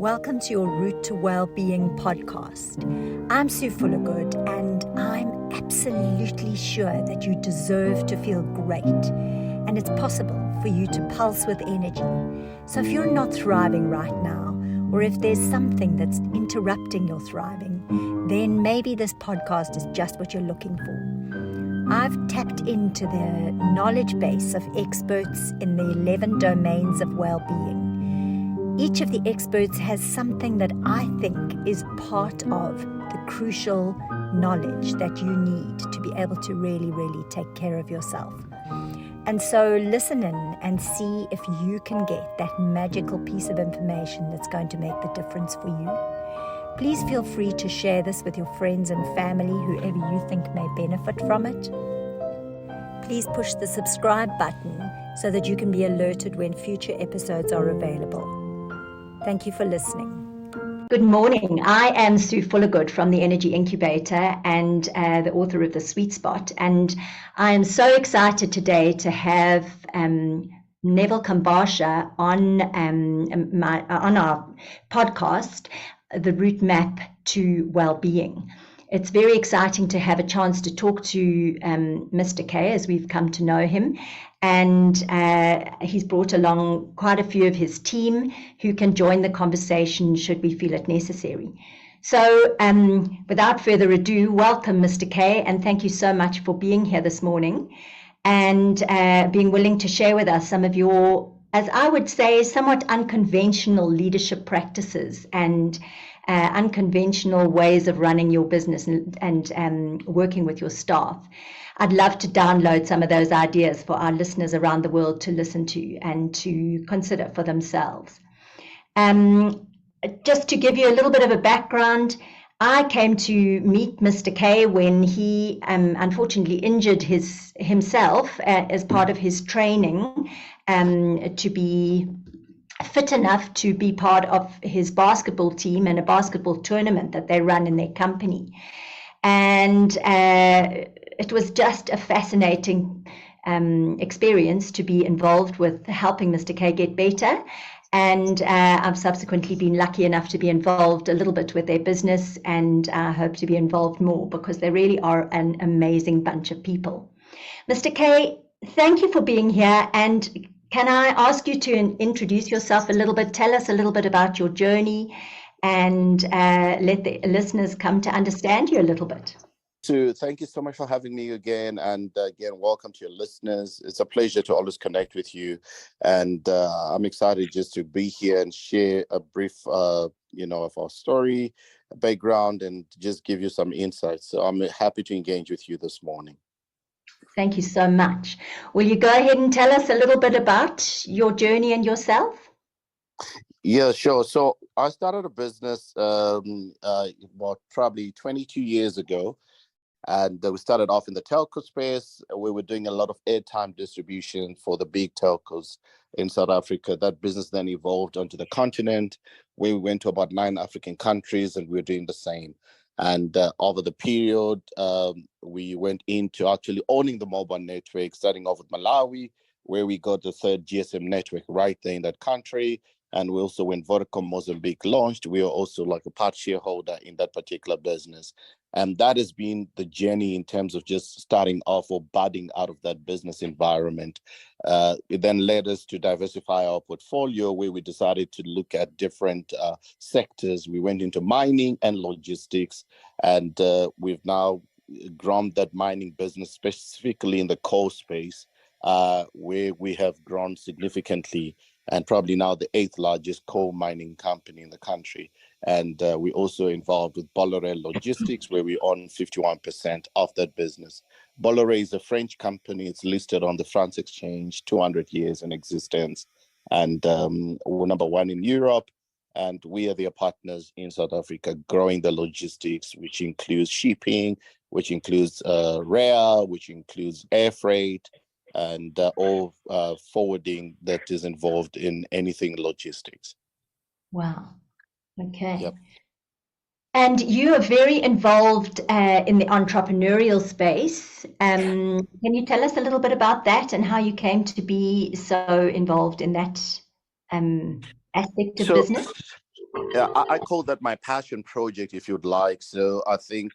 Welcome to your Route to Wellbeing podcast. I'm Sue Fullergood, and I'm absolutely sure that you deserve to feel great, and it's possible for you to pulse with energy. So if you're not thriving right now, or if there's something that's interrupting your thriving, then maybe this podcast is just what you're looking for. I've tapped into the knowledge base of experts in the 11 domains of well-being. Each of the experts has something that I think is part of the crucial knowledge that you need to be able to really take care of yourself. And so listen in and see if you can get that magical piece of information that's going to make the difference for you. Please feel free to share this with your friends and family, whoever you think may benefit from it. Please push the subscribe button so that you can be alerted when future episodes are available. Thank you for listening. Good morning. I am Sue Fullergood from the Energy Incubator and the author of The Sweet Spot. And I am so excited today to have Neverl Kambasha on our podcast, The Route Map to Wellbeing. It's very exciting to have a chance to talk to Mr. K, as we've come to know him. And he's brought along quite a few of his team who can join the conversation should we feel it necessary. So without further ado, welcome, Mr. K, and thank you so much for being here this morning and being willing to share with us some of your, as I would say, somewhat unconventional leadership practices and unconventional ways of running your business and working with your staff. I'd love to download some of those ideas for our listeners around the world to listen to and to consider for themselves. Just to give you a little bit of a background, I came to meet Mr. K when he unfortunately injured himself as part of his training to be fit enough to be part of his basketball team and a basketball tournament that they run in their company. And it was just a fascinating experience to be involved with helping Mr. K get better. And I've subsequently been lucky enough to be involved a little bit with their business, and I hope to be involved more because they really are an amazing bunch of people. Mr. K, thank you for being here. And can I ask you to introduce yourself a little bit, tell us a little bit about your journey, and let the listeners come to understand you a little bit. So thank you so much for having me again. And again, welcome to your listeners. It's a pleasure to always connect with you. And I'm excited just to be here and share a brief, of our story, background, and just give you some insights. So I'm happy to engage with you this morning. Thank you so much. Will you go ahead and tell us a little bit about your journey and yourself? Yeah, sure. So I started a business probably 22 years ago. And we started off in the telco space. We were doing a lot of airtime distribution for the big telcos in South Africa. That business then evolved onto the continent, where we went to about 9 African countries, and we were doing the same. And over the period, we went into actually owning the mobile network, starting off with Malawi, where we got the 3rd GSM network right there in that country. And we also, when Vodacom Mozambique launched, we were also like a part shareholder in that particular business. And that has been the journey in terms of just starting off or budding out of that business environment. It then led us to diversify our portfolio, where we decided to look at different sectors. We went into mining and logistics, and we've now grown that mining business specifically in the coal space, where we have grown significantly, and probably now the 8th largest coal mining company in the country. And we're also involved with Beryl Logistics, where we own 51% of that business. Beryl is a French company. It's listed on the France Exchange, 200 years in existence. And we're number 1 in Europe. And we are their partners in South Africa, growing the logistics, which includes shipping, which includes rail, which includes air freight, and all forwarding that is involved in anything logistics. Wow. Okay. Yep. And you are very involved in the entrepreneurial space. Can you tell us a little bit about that and how you came to be so involved in that aspect of business? Yeah, I call that my passion project, if you'd like. So I think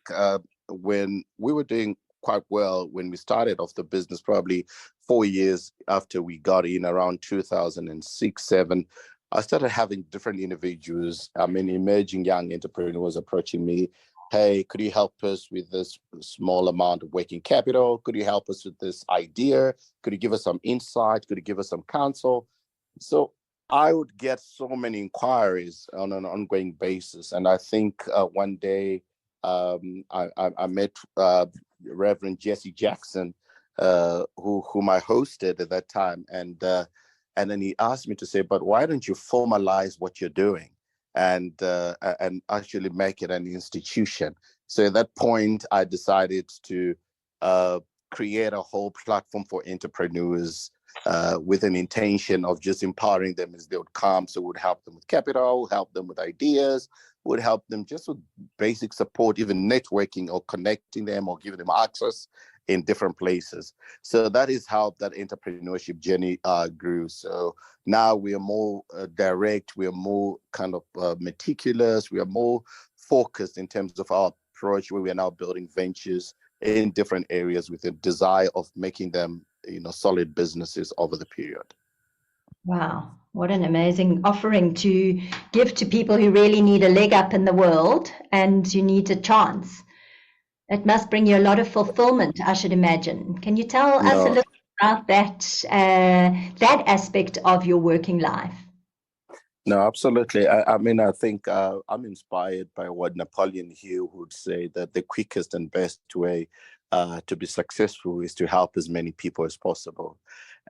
when we were doing quite well when we started off the business, probably 4 years after we got in around 2006, 7, I started having different individuals, emerging young entrepreneurs approaching me. Hey, could you help us with this small amount of working capital? Could you help us with this idea? Could you give us some insight? Could you give us some counsel? So I would get so many inquiries on an ongoing basis. And I think one day I met Reverend Jesse Jackson, whom I hosted at that time. And then he asked me to say, but why don't you formalize what you're doing and actually make it an institution? So at that point, I decided to create a whole platform for entrepreneurs with an intention of just empowering them as they would come. So we would help them with capital, help them with ideas, would help them just with basic support, even networking or connecting them or giving them access in different places. So that is how that entrepreneurship journey grew. So now we are more direct, we are more kind of meticulous, we are more focused in terms of our approach, where we are now building ventures in different areas with a desire of making them, solid businesses over the period. Wow, what an amazing offering to give to people who really need a leg up in the world and you need a chance. It must bring you a lot of fulfillment, I should imagine. Can you tell us a little about that aspect of your working life? No, absolutely. I think I'm inspired by what Napoleon Hill would say, that the quickest and best way to be successful is to help as many people as possible.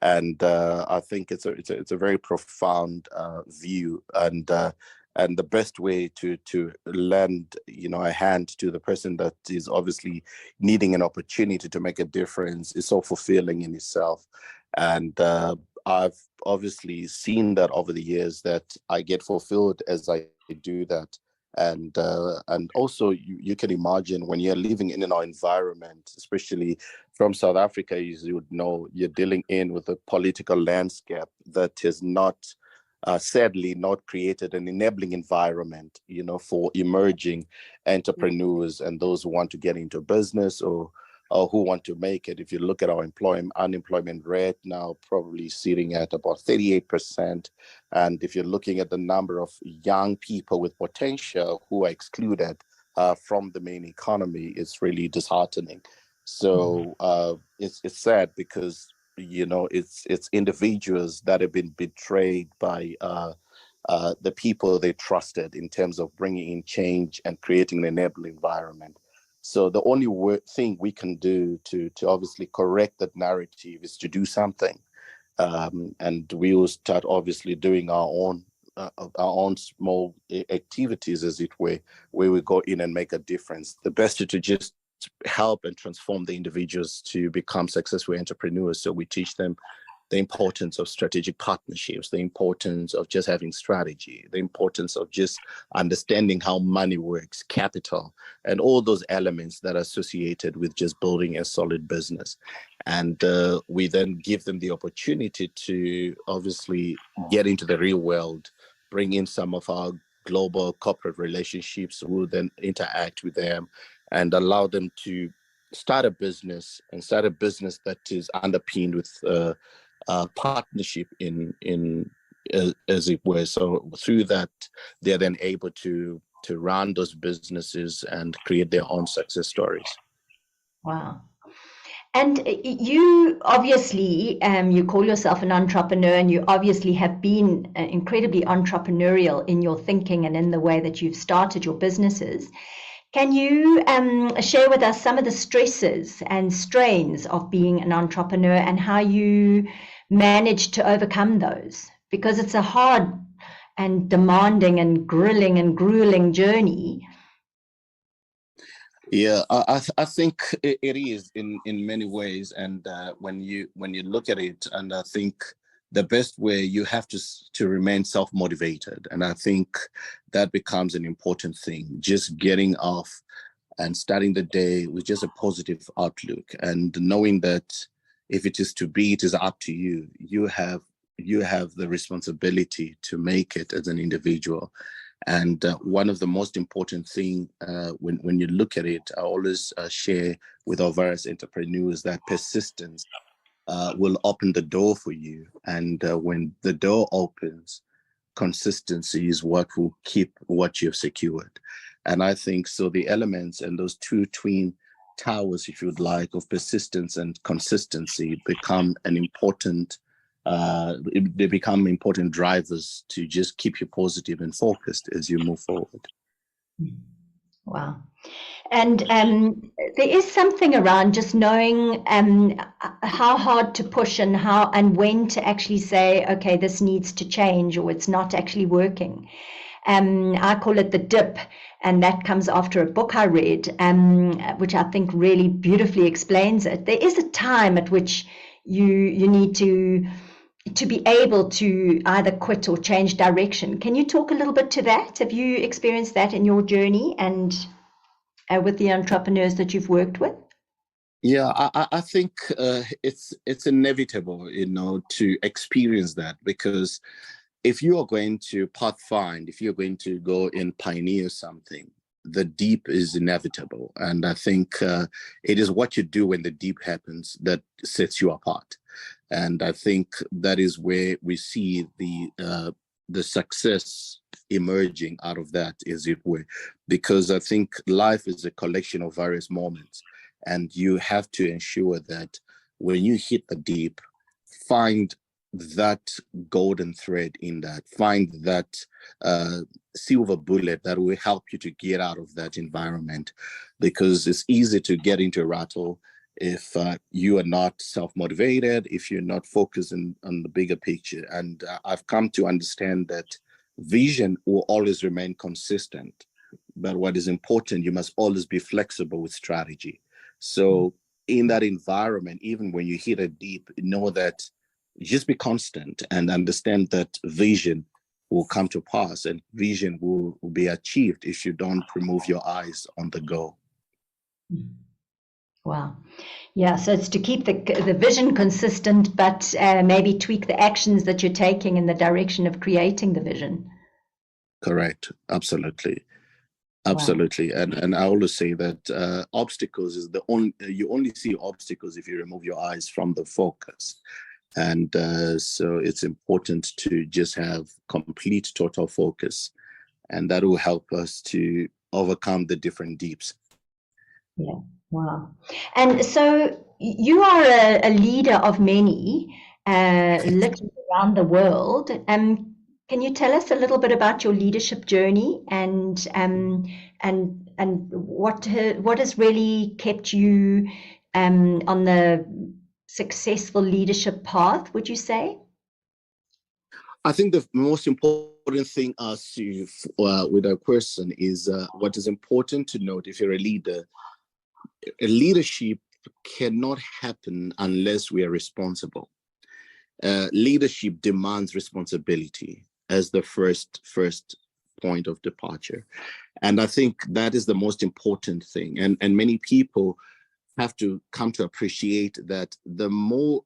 And I think it's a very profound view, and the best way to lend a hand to the person that is obviously needing an opportunity to make a difference is so fulfilling in itself. And I've obviously seen that over the years, that I get fulfilled as I do that. And also you can imagine when you're living in our environment, especially from South Africa, as you would know, you're dealing with a political landscape that has not, sadly, not created an enabling environment, for emerging entrepreneurs and those who want to get into business or who want to make it. If you look at our unemployment rate now, probably sitting at about 38%. And if you're looking at the number of young people with potential who are excluded from the main economy, it's really disheartening. So it's sad because, it's individuals that have been betrayed by the people they trusted in terms of bringing in change and creating an enabling environment. So the only thing we can do to obviously correct that narrative is to do something. And we will start obviously doing our own small activities, as it were, where we go in and make a difference. The best is to just help and transform the individuals to become successful entrepreneurs. So we teach them the importance of strategic partnerships, the importance of just having strategy, the importance of just understanding how money works, capital, and all those elements that are associated with just building a solid business. And we then give them the opportunity to obviously get into the real world, bring in some of our global corporate relationships, who will then interact with them and allow them to start a business that is underpinned with partnership in as it were. So through that, they're then able to run those businesses and create their own success stories. Wow. And you obviously, you call yourself an entrepreneur, and you obviously have been incredibly entrepreneurial in your thinking and in the way that you've started your businesses. Can you share with us some of the stresses and strains of being an entrepreneur and how you managed to overcome those? Because it's a hard and demanding and grilling and grueling journey. Yeah, I think it is in many ways, and when you look at it, and I think the best way, you have to remain self-motivated, and I think that becomes an important thing. Just getting off and starting the day with just a positive outlook, and knowing that if it is to be, it is up to you. You have the responsibility to make it as an individual. And one of the most important thing when you look at it, I always share with our various entrepreneurs that persistence will open the door for you. And when the door opens, consistency is what will keep what you've secured. And I think so the elements and those two twin towers, if you would like, of persistence and consistency become an important they become important drivers to just keep you positive and focused as you move forward. Wow. And there is something around just knowing how hard to push and how and when to actually say, okay, this needs to change or it's not actually working. I call it the dip, and that comes after a book I read, which I think really beautifully explains it. There is a time at which you need to be able to either quit or change direction. Can you talk a little bit to that? Have you experienced that in your journey and with the entrepreneurs that you've worked with? Yeah, I think it's inevitable, to experience that, because if you are going to pathfind, if you're going to go and pioneer something, the deep is inevitable. And I think it is what you do when the deep happens that sets you apart. And I think that is where we see the success emerging out of that, as it were, because I think life is a collection of various moments, and you have to ensure that when you hit the deep, find that golden thread in that, find that silver bullet that will help you to get out of that environment, because it's easy to get into a rattle if you are not self-motivated, if you're not focused on the bigger picture. And I've come to understand that vision will always remain consistent, but what is important, you must always be flexible with strategy. So in that environment, even when you hit a deep, know that just be constant and understand that vision will come to pass, and vision will be achieved if you don't remove your eyes on the goal. Wow. Yeah, so it's to keep the vision consistent, but maybe tweak the actions that you're taking in the direction of creating the vision. Correct. Absolutely. Absolutely. Wow. And I always say that obstacles is you only see obstacles if you remove your eyes from the focus. And so it's important to just have complete total focus, and that will help us to overcome the different deeps. Yeah. Wow. And so you are a leader of many, literally around the world. Can you tell us a little bit about your leadership journey and what has really kept you on the successful leadership path, would you say? I think the most important thing with our question is what is important to note. If you're a leader, leadership cannot happen unless we are responsible. Leadership demands responsibility as the first point of departure. And I think that is the most important thing. And many people have to come to appreciate that the more,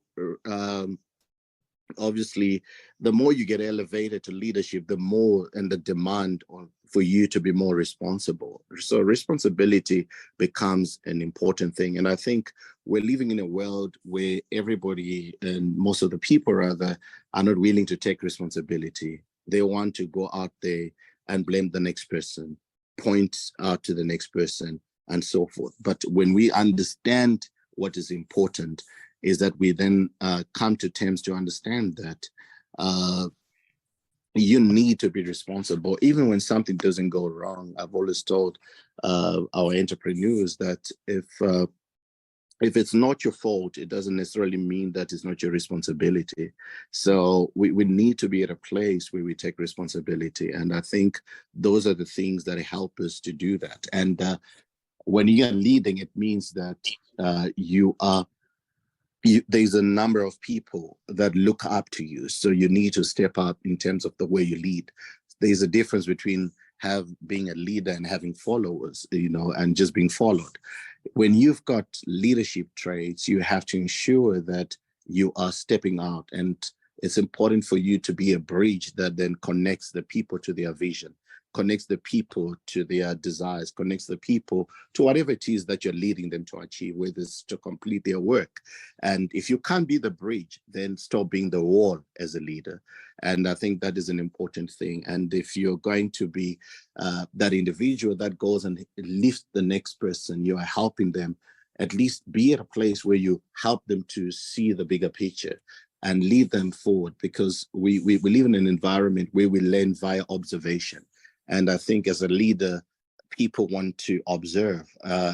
obviously, the more you get elevated to leadership, the more and the demand for you to be more responsible. So responsibility becomes an important thing. And I think we're living in a world where everybody, and most of the people rather, are not willing to take responsibility. They want to go out there and blame the next person, point out to the next person, and so forth. But when we understand what is important, is that we then come to terms to understand that you need to be responsible, even when something doesn't go wrong. I've always told our entrepreneurs that if it's not your fault, it doesn't necessarily mean that it's not your responsibility. So we need to be at a place where we take responsibility. And I think those are the things that help us to do that. And when you are leading, it means that there's a number of people that look up to you. So you need to step up in terms of the way you lead. There's a difference between being a leader and having followers, and just being followed. When you've got leadership traits, you have to ensure that you are stepping out, and it's important for you to be a bridge that then connects the people to their vision. connects the people to their desires, connects the people to whatever it is that you're leading them to achieve, whether it's to complete their work. And if you can't be the bridge, then stop being the wall as a leader. And I think that is an important thing. And if you're going to be that individual that goes and lifts the next person, you are helping them, at least be at a place where you help them to see the bigger picture and lead them forward, because we live in an environment where we learn via observation. And I think as a leader, people want to observe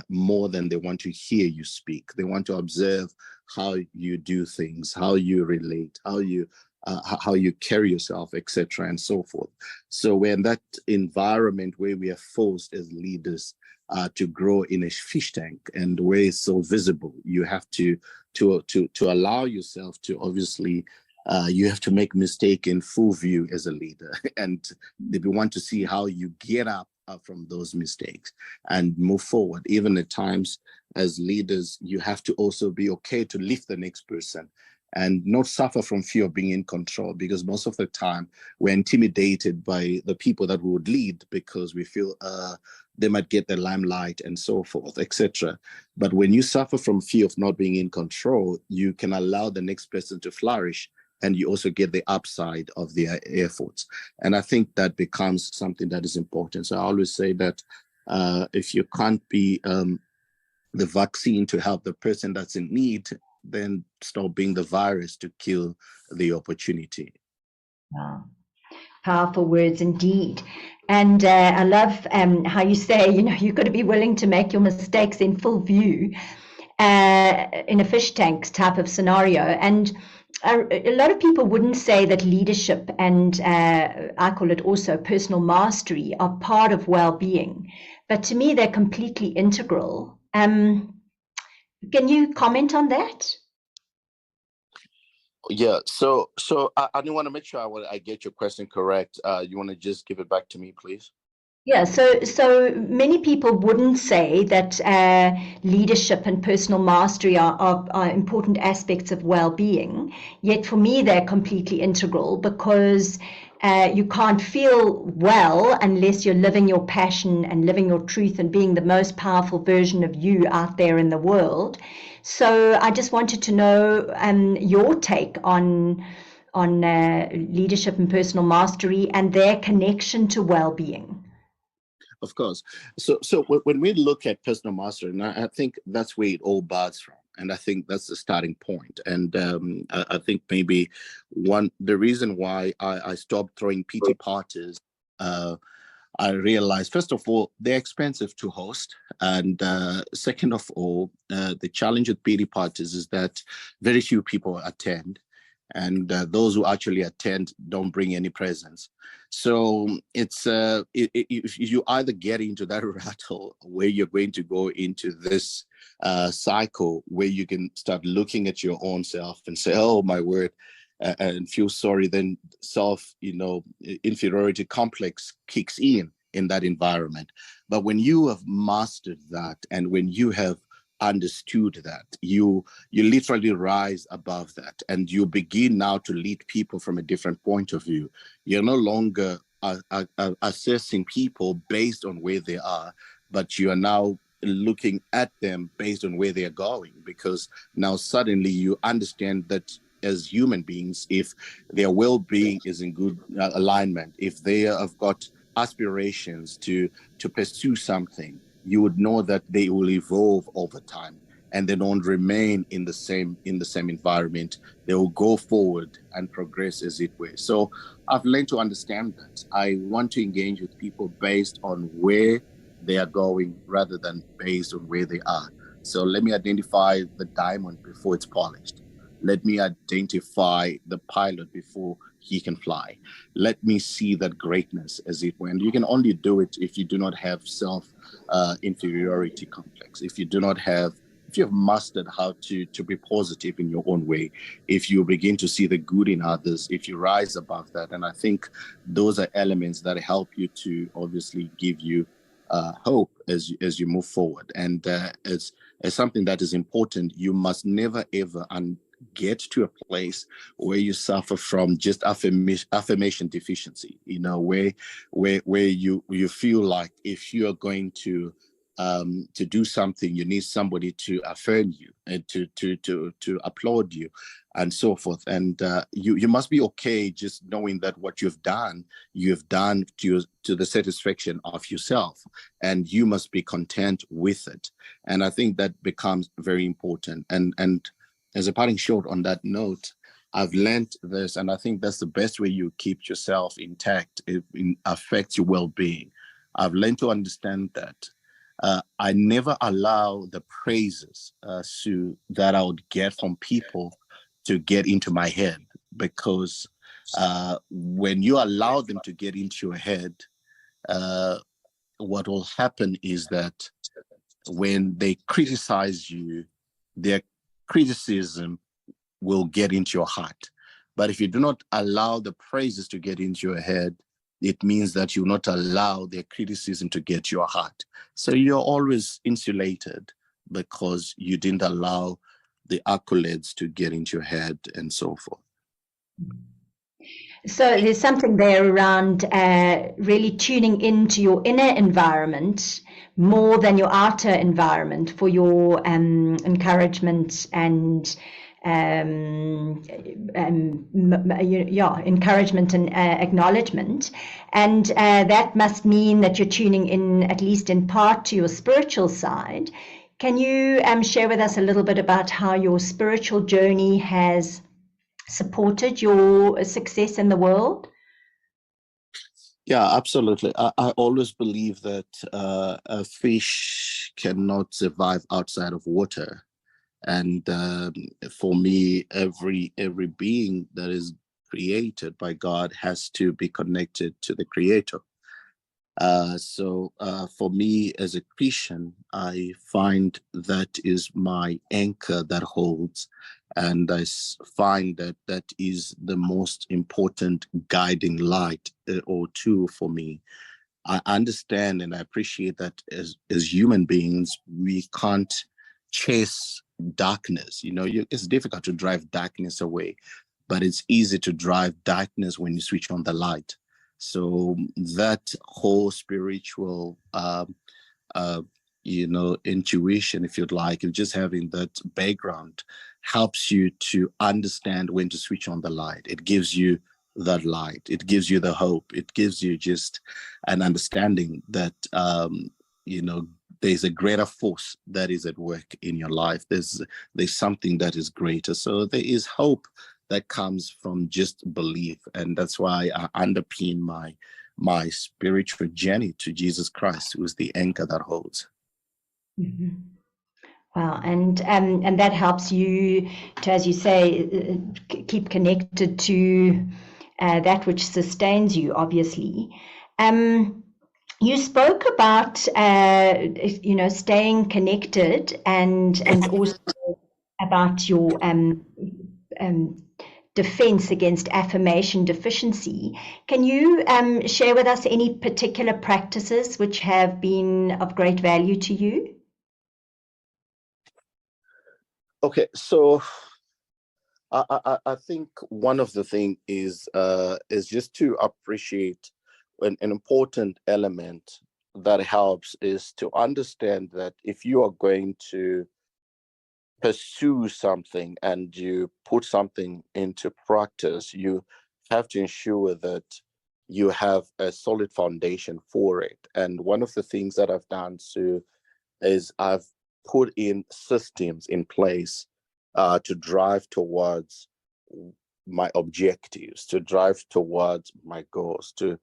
more than they want to hear you speak. They want to observe how you do things, how you relate, how you carry yourself, etc., and so forth. So we're in that environment where we are forced as leaders to grow in a fish tank, and where it's so visible, you have to allow yourself to, obviously, you have to make mistake in full view as a leader, and we want to see how you get up from those mistakes and move forward. Even at times as leaders, you have to also be okay to lift the next person and not suffer from fear of being in control, because most of the time we're intimidated by the people that we would lead because we feel they might get the limelight and so forth, etc. But when you suffer from fear of not being in control, you can allow the next person to flourish, and you also get the upside of their efforts. And I think that becomes something that is important. So I always say that if you can't be the vaccine to help the person that's in need, then stop being the virus to kill the opportunity. Wow. Powerful words indeed. And I love how you say, you've got to be willing to make your mistakes in full view in a fish tank type of scenario. And a lot of people wouldn't say that leadership and I call it also personal mastery are part of well-being, but to me they're completely integral. Can you comment on that? Yeah, so I do want to make sure I get your question correct. You want to just give it back to me, please? Yeah, so many people wouldn't say that leadership and personal mastery are important aspects of well-being, yet for me they're completely integral, because you can't feel well unless you're living your passion and living your truth and being the most powerful version of you out there in the world. So I just wanted to know your take on leadership and personal mastery and their connection to well-being. Of course. So when we look at personal mastery, and I think that's where it all births from. And I think that's the starting point. And I think maybe the reason why I stopped throwing PT parties, I realized, first of all, they're expensive to host. And second of all, the challenge with PT parties is that very few people attend. And those who actually attend don't bring any presents. So it's you either get into that rattle where you're going to go into this cycle where you can start looking at your own self and say, oh my word, and feel sorry. Then inferiority complex kicks in that environment. But when you have mastered that, and when you have understood that, you literally rise above that, and you begin now to lead people from a different point of view. You're no longer assessing people based on where they are, but you are now looking at them based on where they're going, because now suddenly you understand that as human beings, if their well-being is in good alignment, if they have got aspirations to pursue something, you would know that they will evolve over time, and they don't remain in the same environment. They will go forward and progress, as it were. So I've learned to understand that I want to engage with people based on where they are going rather than based on where they are. So let me identify the diamond before it's polished. Let me identify the pilot before he can fly. Let me see that greatness, as it were. And you can only do it if you do not have self-inferiority complex. If you have mastered how to be positive in your own way, if you begin to see the good in others, if you rise above that. And I think those are elements that help you to obviously give you hope as you move forward. And as something that is important, you must never ever get to a place where you suffer from just affirmation deficiency, where you feel like if you are going to do something, you need somebody to affirm you and to applaud you and so forth. And you must be okay just knowing that what you've done to the satisfaction of yourself, and you must be content with it. And I think that becomes very important. And as a parting shot on that note, I've learned this, and I think that's the best way you keep yourself intact. It affects your well-being. I've learned to understand that I never allow the praises that I would get from people to get into my head, because when you allow them to get into your head, what will happen is that when they criticize you, their criticism will get into your heart. But if you do not allow the praises to get into your head, it means that you not allow their criticism to get your heart. So you're always insulated because you didn't allow the accolades to get into your head and so forth. So there's something there around really tuning into your inner environment more than your outer environment for your encouragement and encouragement and acknowledgement. And that must mean that you're tuning in, at least in part, to your spiritual side. Can you share with us a little bit about how your spiritual journey has supported your success in the world? Yeah, absolutely. I always believe that a fish cannot survive outside of water. And for me, every being that is created by God has to be connected to the Creator. So for me as a Christian, I find that is my anchor that holds, and I find that is the most important guiding light or tool for me. I understand and I appreciate that as human beings, we can't chase darkness. It's difficult to drive darkness away, but it's easy to drive darkness when you switch on the light. So that whole spiritual, intuition, if you'd like, and just having that background helps you to understand when to switch on the light. It gives you that light. It gives you the hope. It gives you just an understanding that, there's a greater force that is at work in your life. There's something that is greater. So there is hope that comes from just belief. And that's why I underpin my spiritual journey to Jesus Christ, who is the anchor that holds. Mm-hmm. Wow, and that helps you to, as you say, keep connected to that which sustains you, obviously. You spoke about staying connected and also about your defense against affirmation deficiency. Can you share with us any particular practices which have been of great value to you? Okay, so I think one of the things is just to appreciate an important element that helps is to understand that if you are going to pursue something and you put something into practice, you have to ensure that you have a solid foundation for it. And one of the things that I've done is I've put in systems in place to drive towards my objectives, to drive towards my goals, to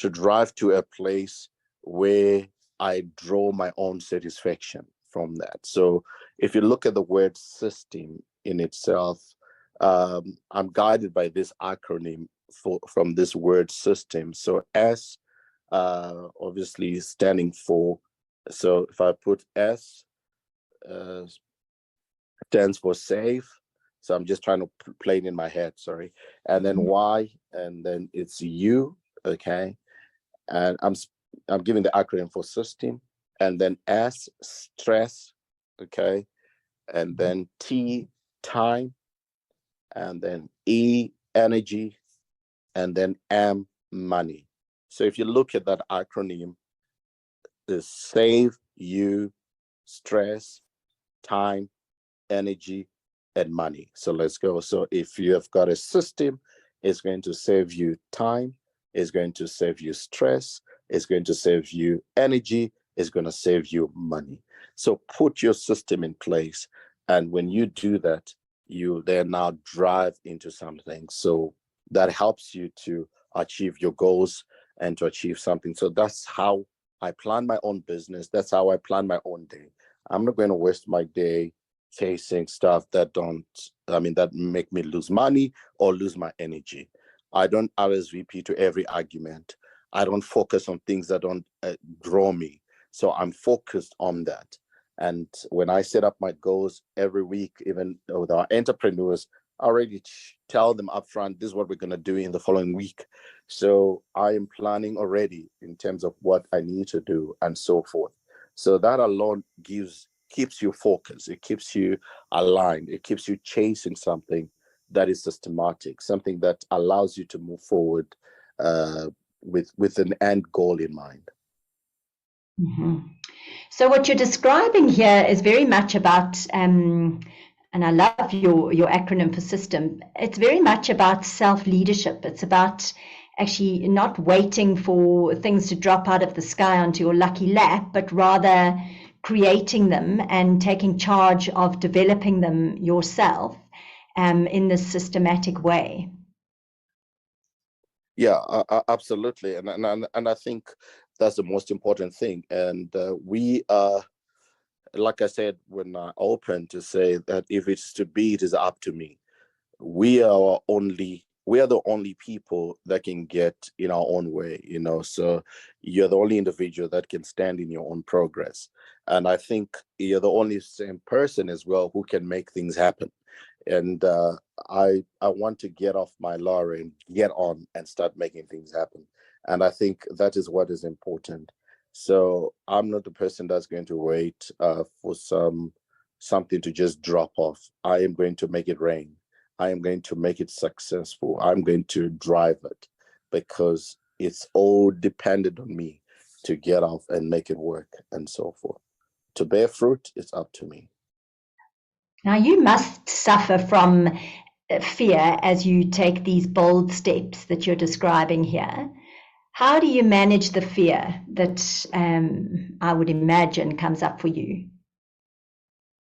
drive to a place where I draw my own satisfaction from that. So if you look at the word system in itself, I'm guided by this acronym from this word system. So S, obviously standing for, so if I put S, stands for safe. So I'm just trying to play it in my head, sorry. And then Y, and then it's U, okay? And I'm giving the acronym for system. And then S, stress, okay? And then T, time. and then E, energy, and then M, money. So if you look at that acronym, the save you stress, time, energy, and money. So let's go. So if you have got a system, it's going to save you time, it's going to save you stress, it's going to save you energy, it's going to save you money. So put your system in place. And when you do that, you then now drive into something. So that helps you to achieve your goals and to achieve something. So that's how I plan my own business. That's how I plan my own day. I'm not going to waste my day chasing stuff that make me lose money or lose my energy. I don't RSVP to every argument. I don't focus on things that don't draw me. So I'm focused on that. And when I set up my goals every week, even with our entrepreneurs, I already tell them upfront, this is what we're going to do in the following week. So I am planning already in terms of what I need to do and so forth. So that alone keeps you focused. It keeps you aligned. It keeps you chasing something that is systematic, something that allows you to move forward with an end goal in mind. Mm-hmm. So what you're describing here is very much about, and I love your acronym for system. It's very much about self-leadership. It's about actually not waiting for things to drop out of the sky onto your lucky lap, but rather creating them and taking charge of developing them yourself in this systematic way. Yeah, absolutely. And I think that's the most important thing. And we are, like I said, when I opened, to say that if it's to be, it is up to me. We are the only people that can get in our own way, so you're the only individual that can stand in your own progress. And I think you're the only same person as well who can make things happen. And I want to get off my laurel and get on and start making things happen. And I think that is what is important. So I'm not the person that's going to wait for something to just drop off. I am going to make it rain. I am going to make it successful. I'm going to drive it, because it's all dependent on me to get off and make it work and so forth. To bear fruit, it's up to me. Now, you must suffer from fear as you take these bold steps that you're describing here. How do you manage the fear that I would imagine comes up for you?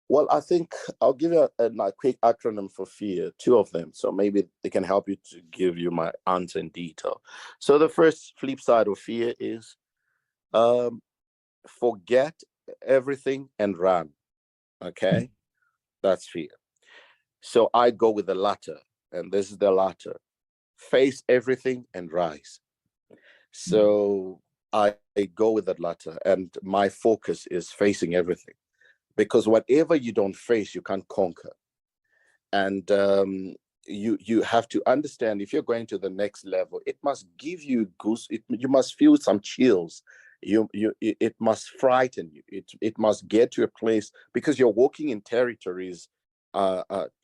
Well, I think I'll give you a quick acronym for fear, two of them. So maybe they can help you to give you my answer in detail. So the first flip side of fear is forget everything and run. Okay, that's fear. So I go with the latter, and this is the latter: face everything and rise. So I go with that latter, and my focus is facing everything, because whatever you don't face, you can't conquer. And you have to understand, if you're going to the next level, it must give you you must feel some chills. It must frighten you. It must get to a place, because you're walking in territories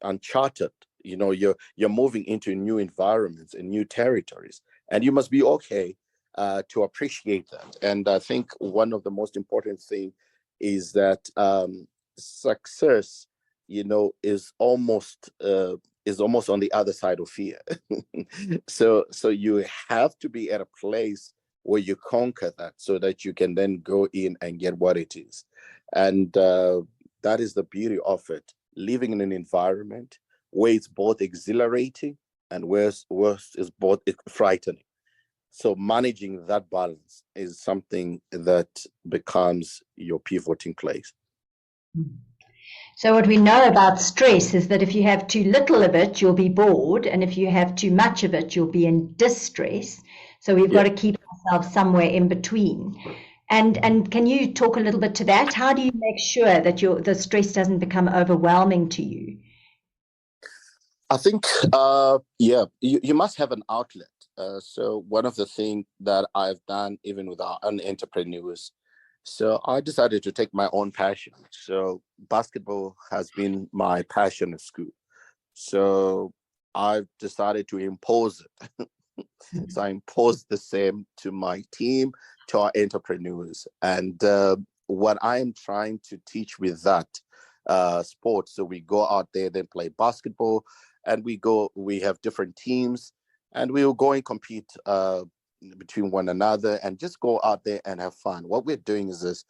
uncharted. You're moving into new environments and new territories, and you must be okay to appreciate that. And I think one of the most important thing is that success, is almost on the other side of fear. So you have to be at a place where you conquer that, so that you can then go in and get what it is. And that is the beauty of it: living in an environment where it's both exhilarating and where it's both frightening. So managing that balance is something that becomes your pivoting place. So what we know about stress is that if you have too little of it, you'll be bored, and if you have too much of it, you'll be in distress. So we've got to keep ourselves somewhere in between. And can you talk a little bit to that? How do you make sure that the stress doesn't become overwhelming to you? I think, you must have an outlet. So one of the things that I've done, even with our own entrepreneurs, so I decided to take my own passion. So basketball has been my passion at school. So I've decided to impose it. So I impose the same to my team, to our entrepreneurs. And what I am trying to teach with that sport, so we go out there, then play basketball, and we have different teams, and we will go and compete between one another and just go out there and have fun. What we're doing is this,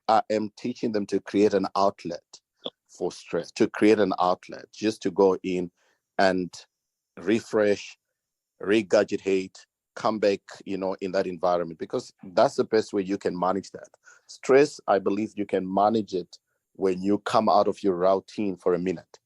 I am teaching them to create an outlet for stress, to create an outlet, just to go in and refresh, regurgitate, come back, in that environment, because that's the best way you can manage that. Stress, I believe you can manage it when you come out of your routine for a minute,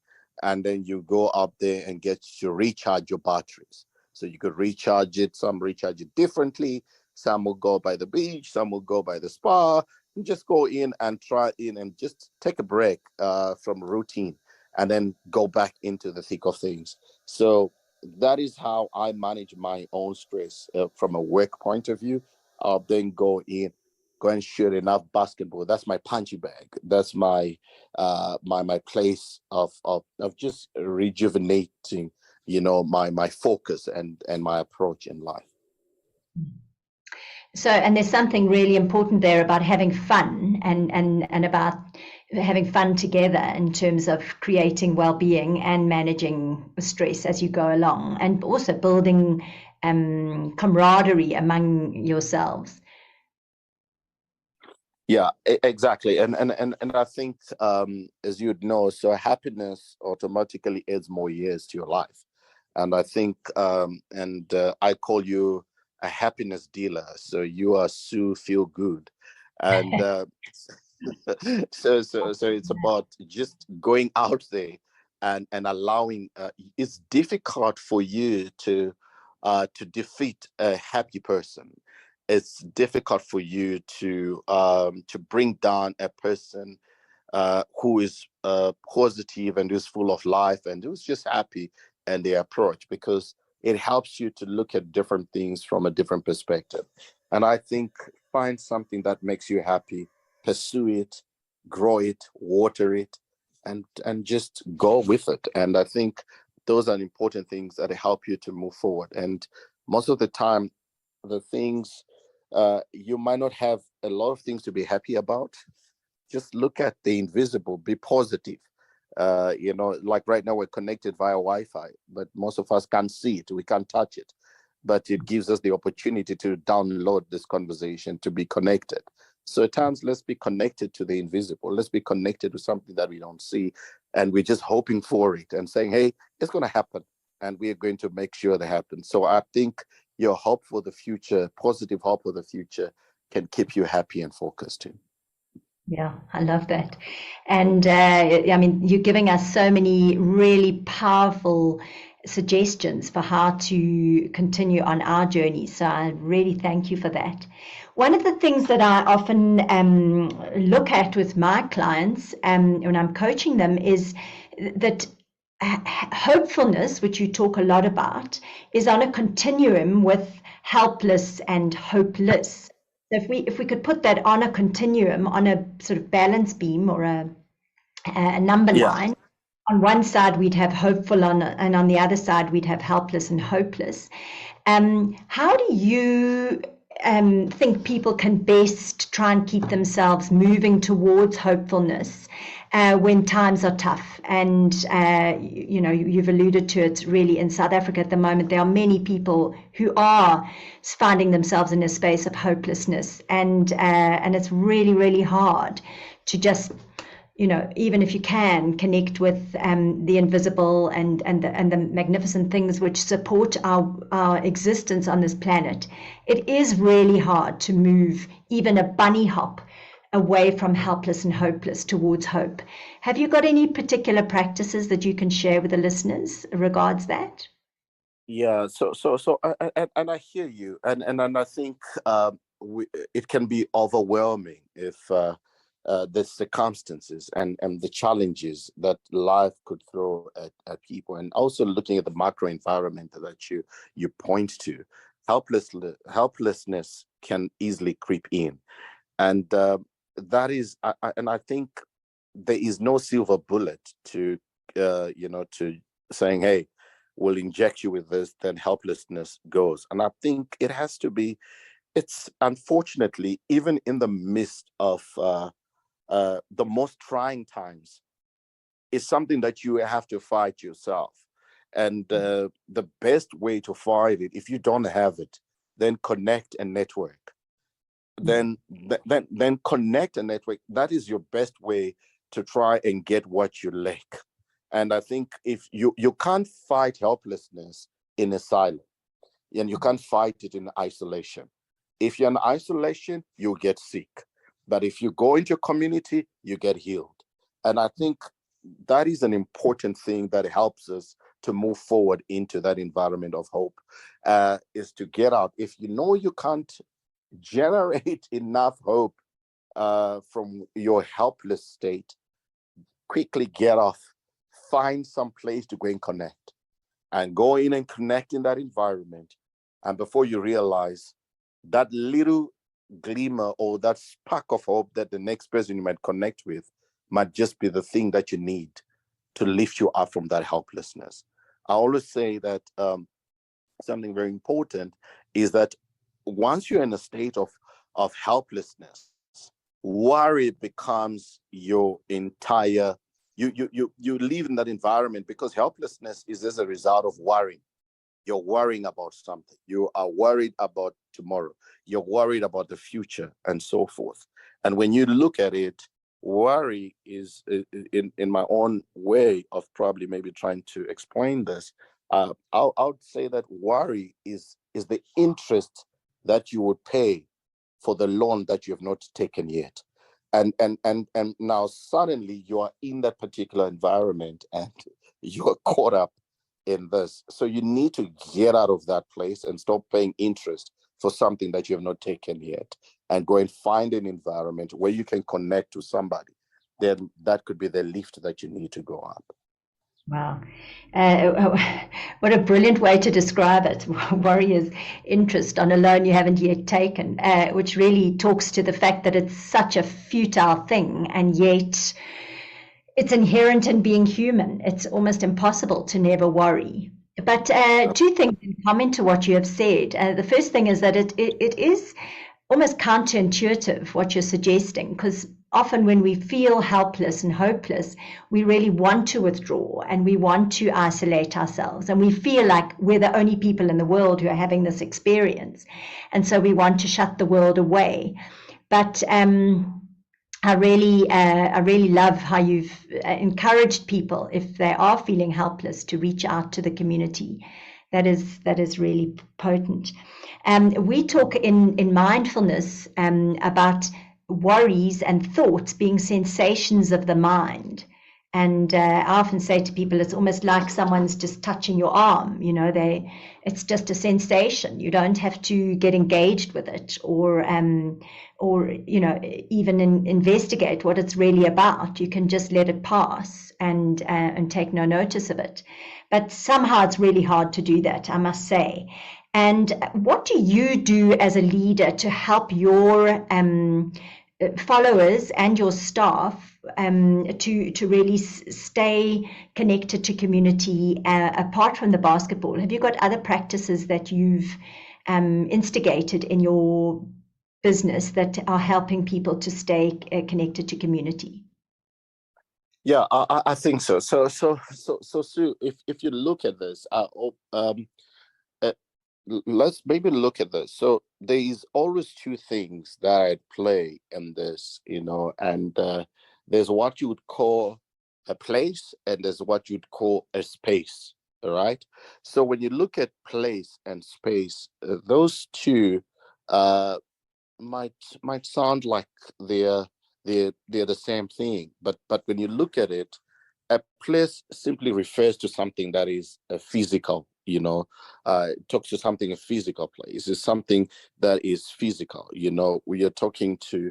and then you go up there and get to recharge your batteries. So you could recharge it, some recharge it differently. Some will go by the beach, some will go by the spa, and just go in and try in and just take a break from routine, and then go back into the thick of things. So that is how I manage my own stress from a work point of view. I'll then go and shoot enough basketball. That's my punchy bag. That's my my place of just rejuvenating, my focus and my approach in life. So, and there's something really important there about having fun and about having fun together in terms of creating well-being and managing stress as you go along, and also building camaraderie among yourselves. Yeah, exactly. And I think, as you'd know, so happiness automatically adds more years to your life. And I think, I call you a happiness dealer. So you are Sue Feel Good. And so it's about just going out there and allowing, it's difficult for you to defeat a happy person. It's difficult for you to bring down a person who is positive and who's full of life and who's just happy in their approach, because it helps you to look at different things from a different perspective. And I think, find something that makes you happy, pursue it, grow it, water it, and just go with it. And I think those are important things that help you to move forward. And most of the time, the things you might not have a lot of things to be happy about. Just look at the invisible, be positive. Like right now we're connected via Wi-Fi, but most of us can't see it, we can't touch it. But it gives us the opportunity to download this conversation, to be connected. So at times, let's be connected to the invisible. Let's be connected to something that we don't see, and we're just hoping for it and saying, hey, it's going to happen, and we are going to make sure that happens. So I think your hope for the future, positive hope for the future, can keep you happy and focused too. Yeah, I love that. And I mean, you're giving us so many really powerful suggestions for how to continue on our journey. So I really thank you for that. One of the things that I often look at with my clients when I'm coaching them is that hopefulness, which you talk a lot about, is on a continuum with helpless and hopeless. So if we could put that on a continuum, on a sort of balance beam or a number line, on one side we'd have hopeful, and on the other side we'd have helpless and hopeless. How do you think people can best try and keep themselves moving towards hopefulness when times are tough? And you've alluded to it, really in South Africa at the moment there are many people who are finding themselves in a space of hopelessness, and it's really, really hard to just, even if you can connect with the invisible and the magnificent things which support our existence on this planet. It is really hard to move even a bunny hop away from helpless and hopeless towards hope. Have you got any particular practices that you can share with the listeners regards that? Yeah, so I hear you, and I think it can be overwhelming if the circumstances and the challenges that life could throw at people, and also looking at the macro environment that you point to. Helplessness can easily creep in, and that is, and I think there is no silver bullet to to saying, hey, will inject you with this, then helplessness goes. And I think it has to be, it's unfortunately, even in the midst of the most trying times, it's something that you have to fight yourself. And the best way to fight it, if you don't have it, then connect and network. Then connect and network. That is your best way to try and get what you lack. And I think if you can't fight helplessness in a silo, and you can't fight it in isolation. If you're in isolation, you get sick. But if you go into a community, you get healed. And I think that is an important thing that helps us to move forward into that environment of hope, is to get out. If you know you can't generate enough hope from your helpless state, quickly get off, find some place to go and connect, and go in and connect in that environment. And before you realize, that little glimmer or that spark of hope that the next person you might connect with might just be the thing that you need to lift you up from that helplessness. I always say that something very important is that once you're in a state of helplessness, worry becomes your entire, you live in that environment, because helplessness is as a result of worrying. You're worrying about something. You are worried about tomorrow. You're worried about the future and so forth. And when you look at it, worry is, in my own way of probably maybe trying to explain this, I would say that worry is the interest that you would pay for the loan that you have not taken yet. And now suddenly you are in that particular environment and you are caught up in this. So you need to get out of that place and stop paying interest for something that you have not taken yet, and go and find an environment where you can connect to somebody. Then that could be the lift that you need to go up. Wow. What a brilliant way to describe it. Worry is interest on a loan you haven't yet taken, which really talks to the fact that it's such a futile thing, and yet it's inherent in being human. It's almost impossible to never worry. But two things in comment to what you have said. The first thing is that it is almost counterintuitive what you're suggesting, because often when we feel helpless and hopeless, we really want to withdraw and we want to isolate ourselves, and we feel like we're the only people in the world who are having this experience, and so we want to shut the world away. But I really love how you've encouraged people, if they are feeling helpless, to reach out to the community. That is really potent. We talk in mindfulness about worries and thoughts being sensations of the mind. And I often say to people, it's almost like someone's just touching your arm. It's just a sensation. You don't have to get engaged with it, or even investigate what it's really about. You can just let it pass and take no notice of it. But somehow it's really hard to do that, I must say. And what do you do as a leader to help your followers and your staff to really stay connected to community apart from the basketball? Have you got other practices that you've instigated in your business that are helping people to stay connected to community? Yeah, I think so. So Sue, if you look at this, let's maybe look at this. So there is always two things that I play in this, and there's what you would call a place, and there's what you'd call a space. All right. So when you look at place and space, those two might sound like they're the same thing, but when you look at it, a place simply refers to something that is physical. It talks to something, a physical place. It's something that is physical. We are talking to,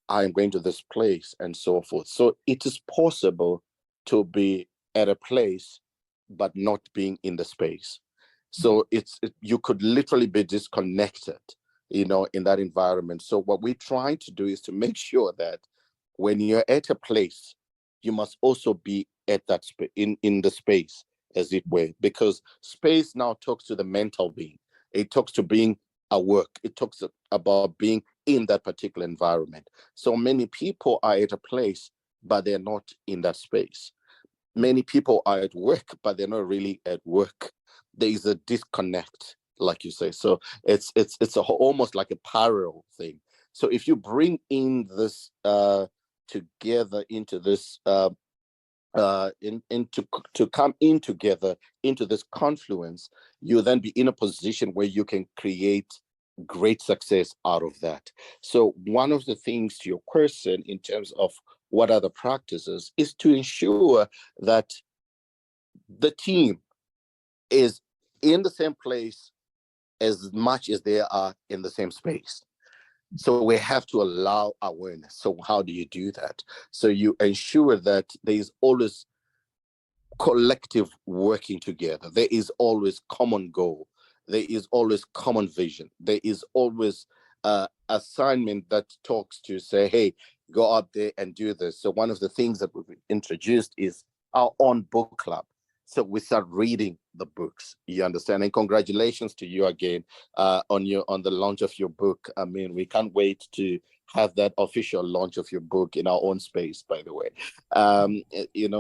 I'm going to this place and so forth. So it is possible to be at a place but not being in the space. So you could literally be disconnected, in that environment. So what we're trying to do is to make sure that when you're at a place, you must also be at that in the space. as it were, because space now talks to the mental being. It talks to being at work. It talks about being in that particular environment. So many people are at a place, but they're not in that space. Many people are at work, but they're not really at work. There is a disconnect, like you say. So it's almost like a parallel thing. So if you bring in this together into this to come in together into this confluence, you'll then be in a position where you can create great success out of that. So one of the things to your question in terms of what are the practices is to ensure that the team is in the same place as much as they are in the same space. So we have to allow awareness. So how do you do that? So you ensure that there is always collective working together. There is always common goal. There is always common vision. There is always assignment that talks to say, hey, go out there and do this. So one of the things that we've introduced is our own book club. So we start reading the books, you understand? And congratulations to you again on the launch of your book. I mean, we can't wait to have that official launch of your book in our own space, by the way.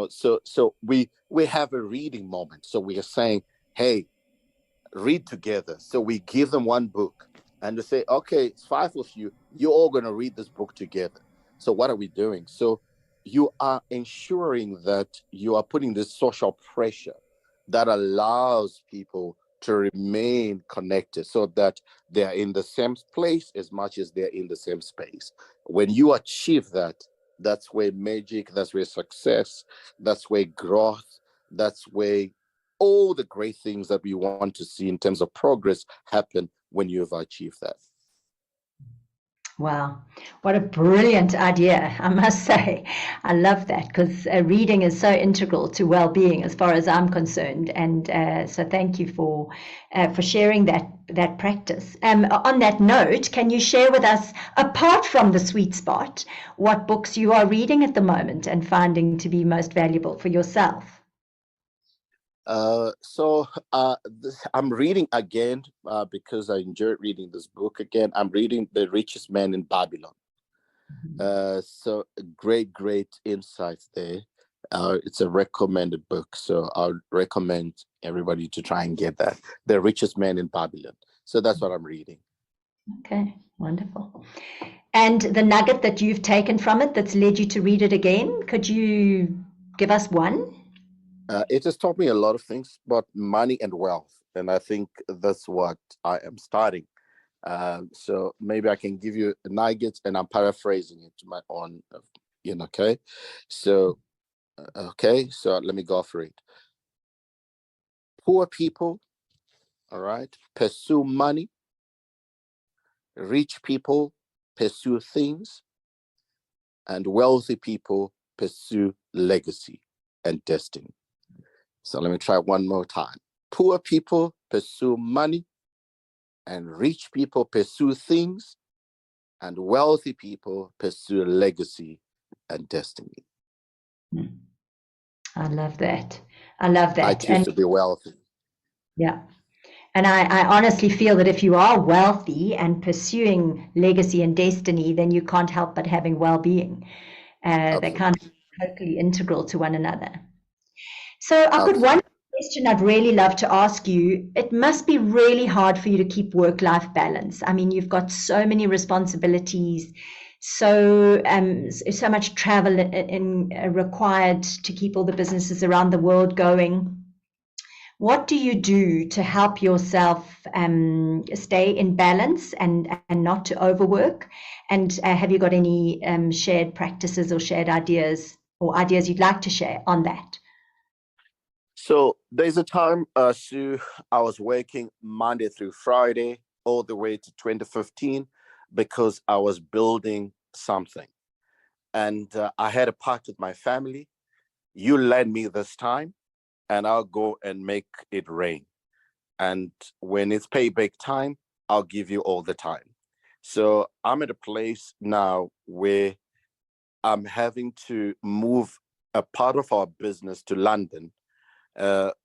So we have a reading moment. So we are saying, hey, read together. So we give them one book and they say, okay, it's 5 of you. You're all going to read this book together. So what are we doing? So you are ensuring that you are putting this social pressure that allows people to remain connected so that they are in the same place as much as they're in the same space. When you achieve that, that's where magic, that's where success, that's where growth, that's where all the great things that we want to see in terms of progress happen when you've achieved that. Wow, what a brilliant idea, I must say. I love that because reading is so integral to well-being as far as I'm concerned. And so thank you for sharing that practice. On that note, can you share with us, apart from the sweet spot, what books you are reading at the moment and finding to be most valuable for yourself? I'm reading again because I enjoyed reading this book again. I'm reading The Richest Man in Babylon. So great insights there. It's a recommended book, so I'll recommend everybody to try and get that. The Richest Man in Babylon. So that's what I'm reading. Okay, wonderful. And the nugget that you've taken from it that's led you to read it again, could you give us one? It has taught me a lot of things about money and wealth, and I think that's what I am starting. So maybe I can give you nuggets, and I'm paraphrasing it to my own, okay? So let me go for it. Poor people, all right, pursue money. Rich people pursue things, and wealthy people pursue legacy and destiny. So let me try one more time. Poor people pursue money, and rich people pursue things, and wealthy people pursue legacy and destiny. I love that. I love that. I choose to be wealthy. Yeah. And I honestly feel that if you are wealthy and pursuing legacy and destiny, then you can't help but having well-being. They kind of totally integral to one another. So I've got one question I'd really love to ask you. It must be really hard for you to keep work-life balance. I mean, you've got so many responsibilities, so much travel required to keep all the businesses around the world going. What do you do to help yourself stay in balance and not to overwork? And have you got any shared practices or shared ideas or ideas you'd like to share on that? So there's a time, Sue, I was working Monday through Friday all the way to 2015 because I was building something. And I had a pact with my family. You lend me this time and I'll go and make it rain. And when it's payback time, I'll give you all the time. So I'm at a place now where I'm having to move a part of our business to London.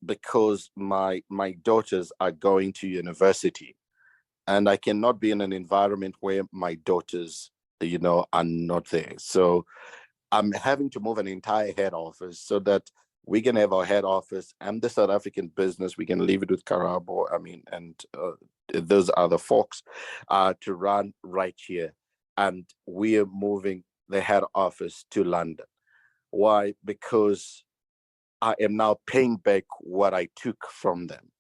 because my daughters are going to university, and I cannot be in an environment where my daughters, are not there. So I'm having to move an entire head office so that we can have our head office and the South African business. We can leave it with Karabo, and those other folks to run right here. And we are moving the head office to London. Why? Because I am now paying back what I took from them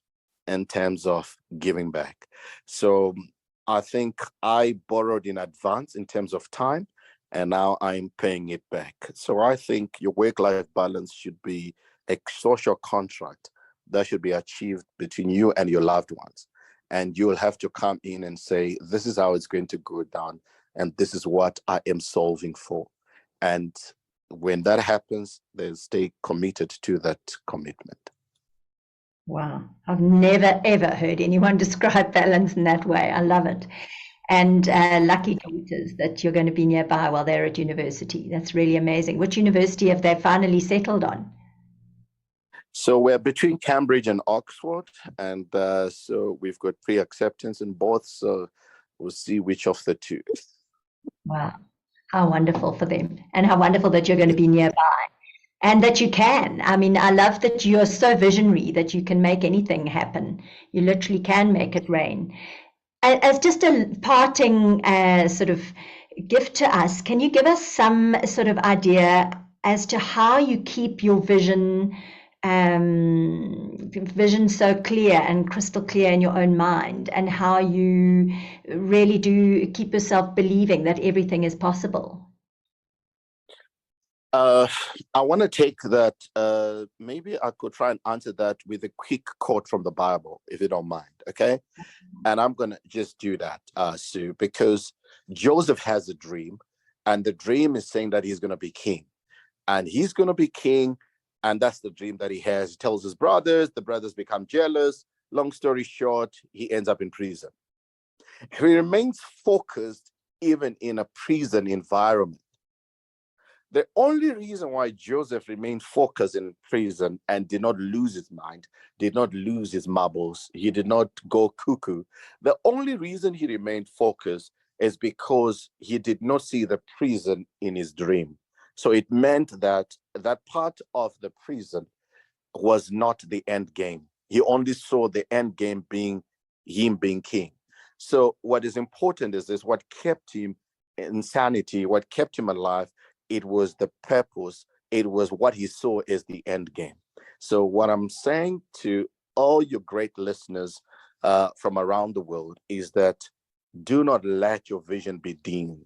in terms of giving back. So I think I borrowed in advance in terms of time, and now I'm paying it back. So I think your work-life balance should be a social contract that should be achieved between you and your loved ones. And you will have to come in and say, this is how it's going to go down, and this is what I am solving for. And when that happens, then stay committed to that commitment. Wow. I've never, ever heard anyone describe balance in that way. I love it. And lucky daughters that you're going to be nearby while they're at university. That's really amazing. Which university have they finally settled on? So we're between Cambridge and Oxford, and so we've got pre-acceptance in both. So we'll see which of the two. Wow. How wonderful for them. And how wonderful that you're going to be nearby. And that you can. I mean, I love that you're so visionary that you can make anything happen. You literally can make it rain. As just a parting sort of gift to us, can you give us some sort of idea as to how you keep your vision so clear and crystal clear in your own mind, and how you really do keep yourself believing that everything is possible? I want to take that. Maybe I could try and answer that with a quick quote from the Bible, if you don't mind. Okay. And I'm going to just do that, Sue, because Joseph has a dream, and the dream is saying that he's going to be king. And he's going to be king, and that's the dream that he has. He tells his brothers, the brothers become jealous. Long story short, he ends up in prison. He remains focused even in a prison environment. The only reason why Joseph remained focused in prison and did not lose his mind, did not lose his marbles, he did not go cuckoo, the only reason he remained focused is because he did not see the prison in his dream. So it meant that that part of the prison was not the end game. He only saw the end game being him being king. So what is important is this: what kept him in sanity, what kept him alive, it was the purpose. It was what he saw as the end game. So what I'm saying to all your great listeners from around the world is that do not let your vision be dimmed.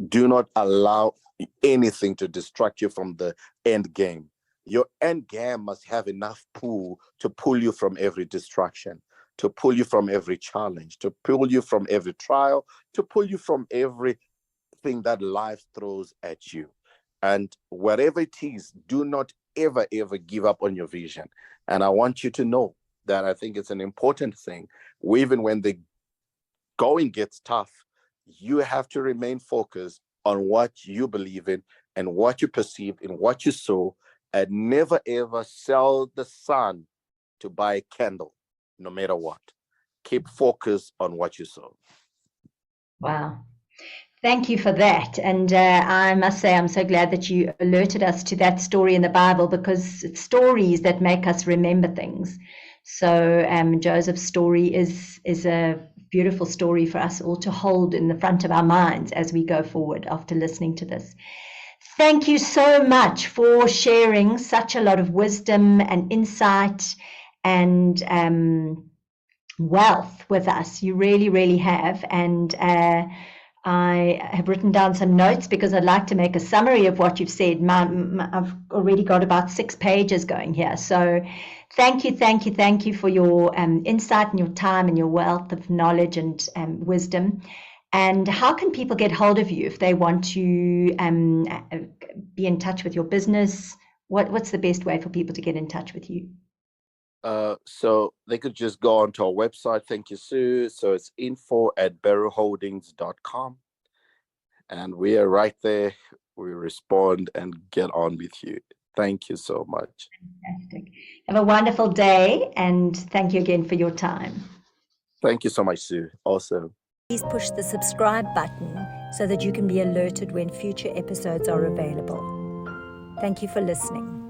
Do not allow anything to distract you from the end game. Your end game must have enough pull to pull you from every distraction, to pull you from every challenge, to pull you from every trial, to pull you from everything that life throws at you. And whatever it is, do not ever, ever give up on your vision. And I want you to know that I think it's an important thing. Even when the going gets tough, you have to remain focused on what you believe in and what you perceive and what you saw, and never ever sell the sun to buy a candle, no matter what. Keep focused on what you saw. Wow. Thank you for that. And I must say, I'm so glad that you alerted us to that story in the Bible, because it's stories that make us remember things. So Joseph's story is a beautiful story for us all to hold in the front of our minds as we go forward after listening to this. Thank you so much for sharing such a lot of wisdom and insight and wealth with us. You really, really have. And I have written down some notes because I'd like to make a summary of what you've said. I've already got about 6 pages going here. So thank you for your insight and your time and your wealth of knowledge and wisdom. And how can people get hold of you if they want to be in touch with your business? What's the best way for people to get in touch with you? So they could just go onto our website. Thank you, Sue. So it's info@berylholdings.com. And we are right there. We respond and get on with you. Thank you so much. Fantastic. Have a wonderful day, and thank you again for your time. Thank you so much, Sue. Awesome. Please push the subscribe button so that you can be alerted when future episodes are available. Thank you for listening.